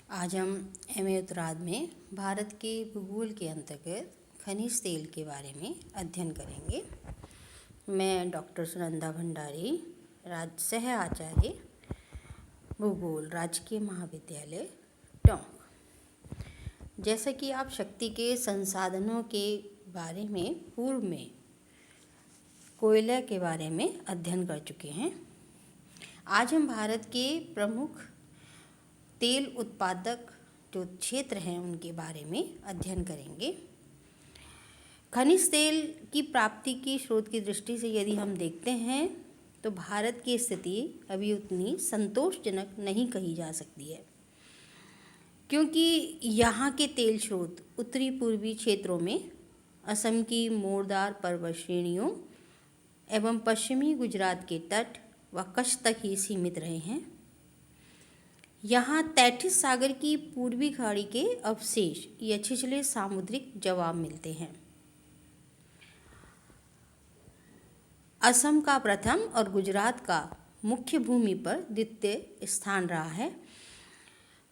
आज हम एमए उत्तरार्ध में भारत के भूगोल के अंतर्गत खनिज तेल के बारे में अध्ययन करेंगे। मैं डॉक्टर सुनंदा भंडारी, सह आचार्य भूगोल, राजकीय महाविद्यालय टोंक। जैसा कि आप शक्ति के संसाधनों के बारे में पूर्व में कोयला के बारे में अध्ययन कर चुके हैं, आज हम भारत के प्रमुख तेल उत्पादक जो क्षेत्र हैं उनके बारे में अध्ययन करेंगे। खनिज तेल की प्राप्ति की स्रोत की दृष्टि से यदि हम देखते हैं तो भारत की स्थिति अभी उतनी संतोषजनक नहीं कही जा सकती है, क्योंकि यहाँ के तेल स्रोत उत्तरी पूर्वी क्षेत्रों में असम की मोरदार पर्वत श्रेणियों एवं पश्चिमी गुजरात के तट व कच्छ तक ही सीमित रहे हैं। यहाँ तैथिस सागर की पूर्वी खाड़ी के अवशेष या छिछले सामुद्रिक जवाब मिलते हैं। असम का प्रथम और गुजरात का मुख्य भूमि पर द्वितीय स्थान रहा है।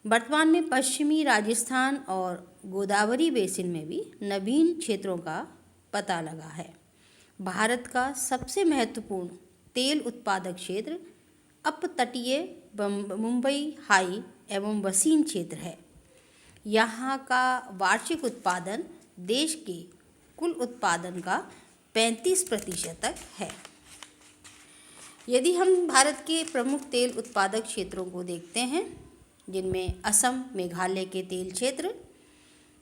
वर्तमान में पश्चिमी राजस्थान और गोदावरी बेसिन में भी नवीन क्षेत्रों का पता लगा है। भारत का सबसे महत्वपूर्ण तेल उत्पादक क्षेत्र अपतटीय मुंबई हाई एवं वसीन क्षेत्र है। यहाँ का वार्षिक उत्पादन देश के कुल उत्पादन का 35% तक है। यदि हम भारत के प्रमुख तेल उत्पादक क्षेत्रों को देखते हैं, जिनमें असम मेघालय के तेल क्षेत्र,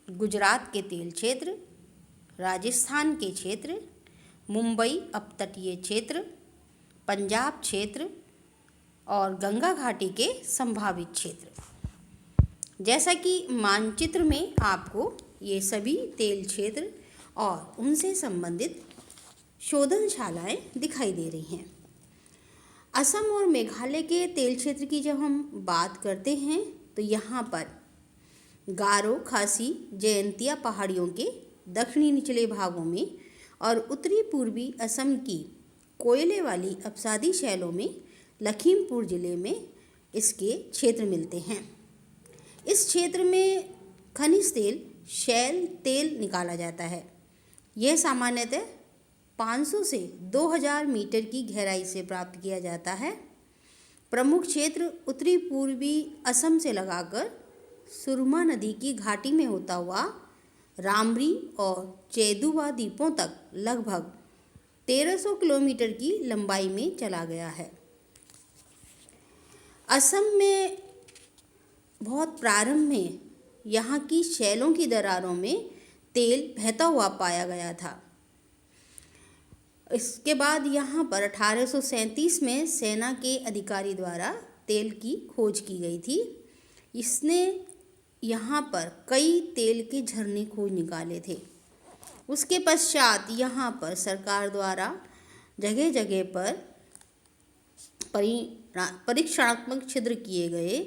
गुजरात के तेल क्षेत्र, राजस्थान के क्षेत्र, मुंबई अपतटीय क्षेत्र, पंजाब क्षेत्र और गंगा घाटी के संभावित क्षेत्र। जैसा कि मानचित्र में आपको ये सभी तेल क्षेत्र और उनसे संबंधित शोधनशालाएं दिखाई दे रही हैं। असम और मेघालय के तेल क्षेत्र की जब हम बात करते हैं तो यहाँ पर गारो, खासी, जयंतिया पहाड़ियों के दक्षिणी निचले भागों में और उत्तरी पूर्वी असम की कोयले वाली अपसादी शैलों में लखीमपुर जिले में इसके क्षेत्र मिलते हैं। इस क्षेत्र में खनिज तेल शैल तेल निकाला जाता है। यह सामान्यतः 500 से 2000 मीटर की गहराई से प्राप्त किया जाता है। प्रमुख क्षेत्र उत्तरी पूर्वी असम से लगाकर सुरमा नदी की घाटी में होता हुआ रामरी और चेदुवा द्वीपों तक लगभग 1300 किलोमीटर की लंबाई में चला गया है। असम में बहुत प्रारंभ में यहाँ की शैलों की दरारों में तेल बहता हुआ पाया गया था। इसके बाद यहाँ पर 1837 में सेना के अधिकारी द्वारा तेल की खोज की गई थी। इसने यहाँ पर कई तेल के झरने खोज निकाले थे। उसके पश्चात यहाँ पर सरकार द्वारा जगह जगह पर परीक्षणात्मक छिद्र किए गए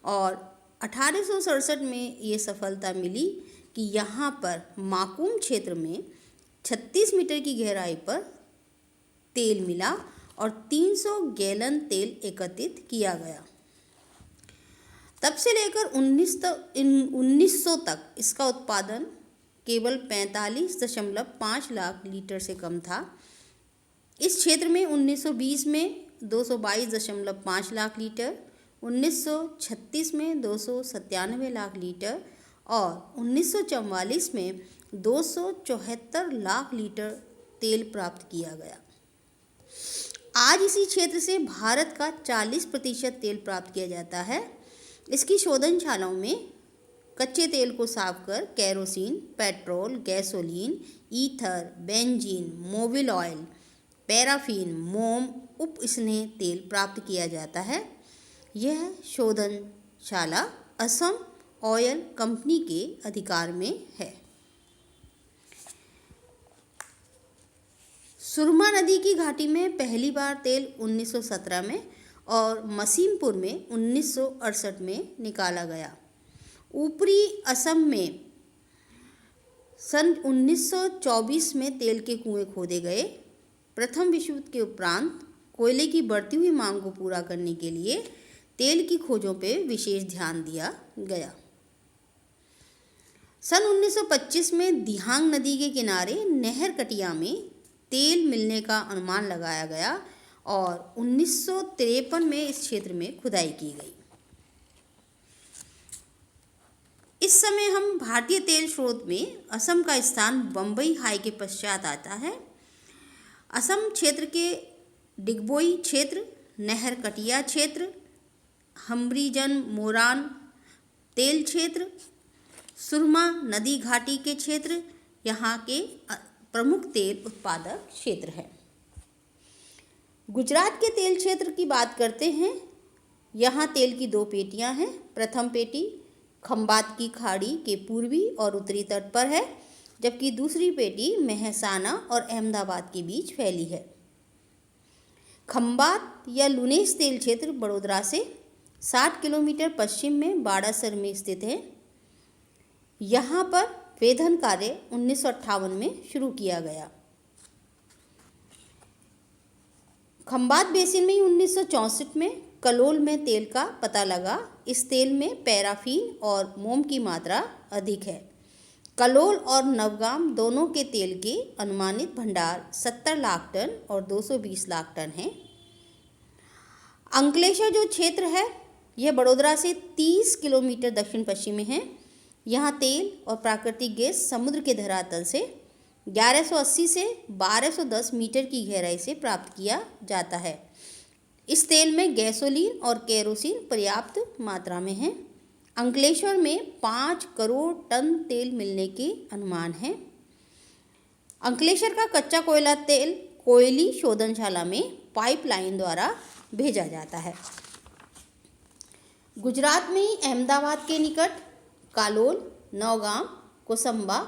और 1867 में ये सफलता मिली कि यहाँ पर माकूम क्षेत्र में 36 मीटर की गहराई पर तेल मिला और 300 गैलन तेल एकत्रित किया गया। तब से लेकर 1900 तक इसका उत्पादन केवल 45.5 लाख लीटर से कम था। इस क्षेत्र में 1920 में 222.5 लाख लीटर, 1936 में 297 लाख लीटर और 1944 में 274 लाख लीटर तेल प्राप्त किया गया। आज इसी क्षेत्र से भारत का 40% तेल प्राप्त किया जाता है। इसकी शोधनशालाओं में कच्चे तेल को साफ कर kerosene, petrol, gasoline, ether, benzene, Mobil oil, paraffin, मोम, उप स्नेह तेल प्राप्त किया जाता है। यह शोधनशाला असम ऑयल कंपनी के अधिकार में है। सुरमा नदी की घाटी में पहली बार तेल 1917 में और मसीमपुर में 1968 में निकाला गया। ऊपरी असम में सन 1924 में तेल के कुएं खोदे गए। प्रथम विश्व युद्ध के उपरांत कोयले की बढ़ती हुई मांग को पूरा करने के लिए तेल की खोजों पर विशेष ध्यान दिया गया। सन 1925 में दिहांग नदी के किनारे नहर कटिया में तेल मिलने का अनुमान लगाया गया और 1953 में इस क्षेत्र में खुदाई की गई। इस समय हम भारतीय तेल स्रोत में असम का स्थान बम्बई हाई के पश्चात आता है। असम क्षेत्र के डिगबोई क्षेत्र, नहर कटिया क्षेत्र, हम्रीजन मोरान तेल क्षेत्र, सुरमा नदी घाटी के क्षेत्र यहाँ के प्रमुख तेल उत्पादक क्षेत्र हैं। गुजरात के तेल क्षेत्र की बात करते हैं। यहाँ तेल की 2 पेटियाँ हैं। प्रथम पेटी खंबात की खाड़ी के पूर्वी और उत्तरी तट पर है, जबकि दूसरी पेटी मेहसाना और अहमदाबाद के बीच फैली है। खंबात या लुनेस तेल क्षेत्र बड़ोदरा से 60 किलोमीटर पश्चिम में बाड़ासर में स्थित है। यहाँ पर वेधन कार्य 1958 में शुरू किया गया। खंबात बेसिन में ही 1964 में कलोल में तेल का पता लगा। इस तेल में पैराफीन और मोम की मात्रा अधिक है। कलोल और नवगाम दोनों के तेल के अनुमानित भंडार 70 लाख टन और 220 लाख टन हैं। अंकलेश्वर जो क्षेत्र है यह बड़ोदरा से 30 किलोमीटर दक्षिण पश्चिम में है। यहाँ तेल और प्राकृतिक गैस समुद्र के धरातल से 1180 से 1210 मीटर की गहराई से प्राप्त किया जाता है। इस तेल में गैसोलीन और केरोसिन पर्याप्त मात्रा में है। अंकलेश्वर में 5 करोड़ टन तेल मिलने के अनुमान है। अंकलेश्वर का कच्चा कोयला तेल कोयली शोधनशाला में पाइपलाइन द्वारा भेजा जाता है। गुजरात में ही अहमदाबाद के निकट कालोल, नौगाम, कोसंबा,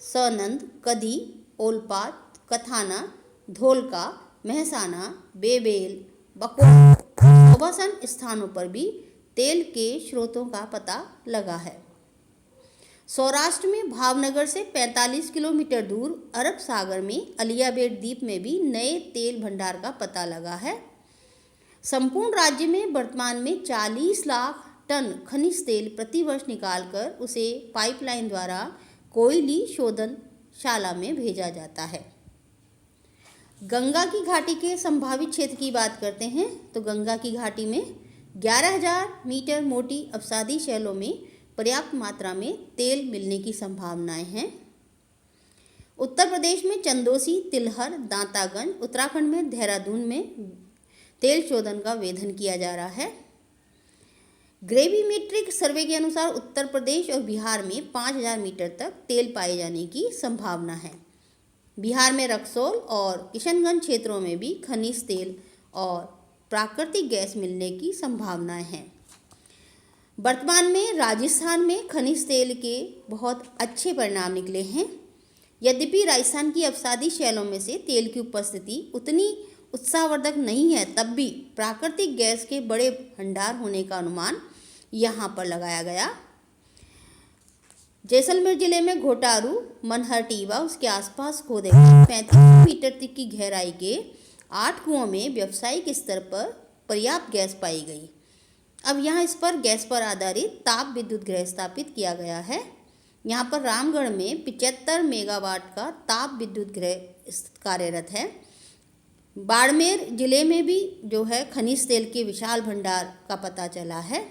सनंद, कदी, ओलपात, कथाना, धोलका, मेहसाना, बेबेल, बकोसन स्थानों पर भी तेल के स्रोतों का पता लगा है। सौराष्ट्र में भावनगर से 45 किलोमीटर दूर अरब सागर में अलियाबेट द्वीप में भी नए तेल भंडार का पता लगा है। संपूर्ण राज्य में वर्तमान में 40 लाख टन खनिज तेल प्रतिवर्ष निकालकर उसे पाइपलाइन द्वारा कोयली शोधनशाला में भेजा जाता है। गंगा की घाटी के संभावित क्षेत्र की बात करते हैं तो गंगा की घाटी में 11,000 मीटर मोटी अवसादी शैलों में पर्याप्त मात्रा में तेल मिलने की संभावनाएं हैं। उत्तर प्रदेश में चंदोसी, तिलहर, दांतागंज, उत्तराखंड में देहरादून में तेल शोधन का वेधन किया जा रहा है। ग्रेविमेट्रिक सर्वे के अनुसार उत्तर प्रदेश और बिहार में 5,000 मीटर तक तेल पाए जाने की संभावना है। बिहार में रक्सौल और किशनगंज क्षेत्रों में भी खनिज तेल और प्राकृतिक गैस मिलने की संभावनाएं हैं। वर्तमान में राजस्थान में खनिज तेल के बहुत अच्छे परिणाम निकले हैं। यद्यपि राजस्थान की अवसादी शैलों में से तेल की उपस्थिति उतनी उत्साहवर्धक नहीं है, तब भी प्राकृतिक गैस के बड़े भंडार होने का अनुमान यहाँ पर लगाया गया। जैसलमेर जिले में घोटारू, मनहरटीवा उसके आसपास खोदे 35 मीटर तक की गहराई के 8 कुओं में व्यावसायिक स्तर पर पर्याप्त गैस पाई गई। अब यहाँ इस पर गैस पर आधारित ताप विद्युत गृह स्थापित किया गया है। यहाँ पर रामगढ़ में 75 मेगावाट का ताप विद्युत गृह कार्यरत है। बाड़मेर जिले में भी जो है खनिज तेल के विशाल भंडार का पता चला है।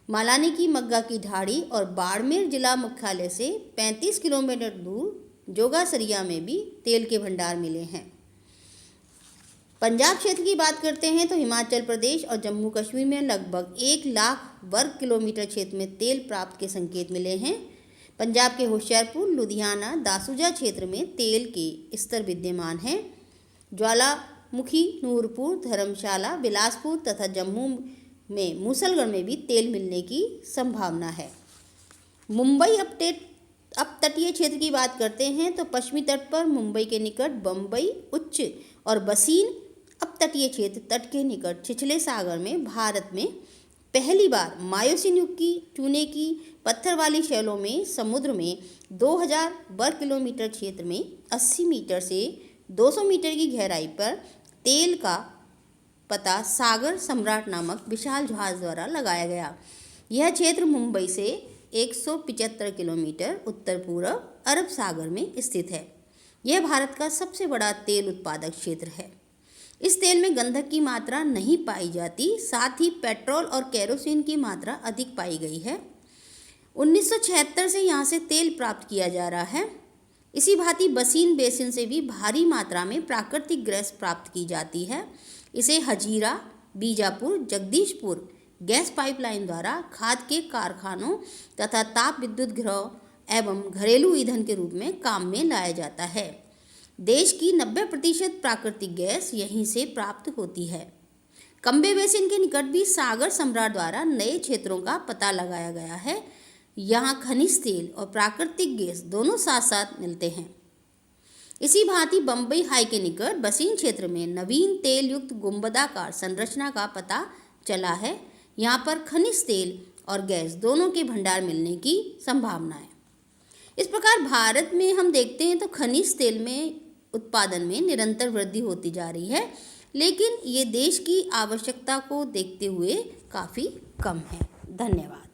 मालानी की मग्गा की ढाड़ी और बाड़मेर जिला मुख्यालय से 35 किलोमीटर दूर जोगासरिया में भी तेल के भंडार मिले हैं। पंजाब क्षेत्र की बात करते हैं तो हिमाचल प्रदेश और जम्मू कश्मीर में लगभग 1 लाख वर्ग किलोमीटर क्षेत्र में तेल प्राप्त के संकेत मिले हैं। पंजाब के होशियारपुर, लुधियाना, दासूजा क्षेत्र में तेल के स्तर विद्यमान हैं। ज्वालामुखी, नूरपुर, धर्मशाला, बिलासपुर तथा जम्मू में मूसलगढ़ में भी तेल मिलने की संभावना है। मुंबई अपतटीय क्षेत्र की बात करते हैं तो पश्चिमी तट पर मुंबई के निकट बम्बई उच्च और बसीन अपतटीय क्षेत्र तट के निकट छिछले सागर में भारत में पहली बार मायोसीन युग की चूने की पत्थर वाली शैलों में समुद्र में 2000 वर्ग किलोमीटर क्षेत्र में 80 मीटर से 200 मीटर की गहराई पर तेल का पता सागर सम्राट नामक विशाल जहाज द्वारा लगाया गया। यह क्षेत्र मुंबई से 175 किलोमीटर उत्तर पूर्व अरब सागर में स्थित है। यह भारत का सबसे बड़ा तेल उत्पादक क्षेत्र है। इस तेल में गंधक की मात्रा नहीं पाई जाती, साथ ही पेट्रोल और केरोसिन की मात्रा अधिक पाई गई है। 1976 से यहाँ से तेल प्राप्त किया जा रहा है। इसी भांति बसीन बेसिन से भी भारी मात्रा में प्राकृतिक गैस प्राप्त की जाती है। इसे हजीरा, बीजापुर, जगदीशपुर गैस पाइपलाइन द्वारा खाद के कारखानों तथा ताप विद्युत गृह एवं घरेलू ईंधन के रूप में काम में लाया जाता है। देश की 90% प्राकृतिक गैस यहीं से प्राप्त होती है। कंबे बेसिन के निकट भी सागर सम्राट द्वारा नए क्षेत्रों का पता लगाया गया है। यहाँ खनिज तेल और प्राकृतिक गैस दोनों साथ साथ मिलते हैं। इसी भांति बम्बई हाई के निकट बसीन क्षेत्र में नवीन तेल युक्त गुंबदाकार संरचना का पता चला है। यहाँ पर खनिज तेल और गैस दोनों के भंडार मिलने की संभावना है। इस प्रकार भारत में हम देखते हैं तो खनिज तेल में उत्पादन में निरंतर वृद्धि होती जा रही है, लेकिन ये देश की आवश्यकता को देखते हुए काफ़ी कम है। धन्यवाद।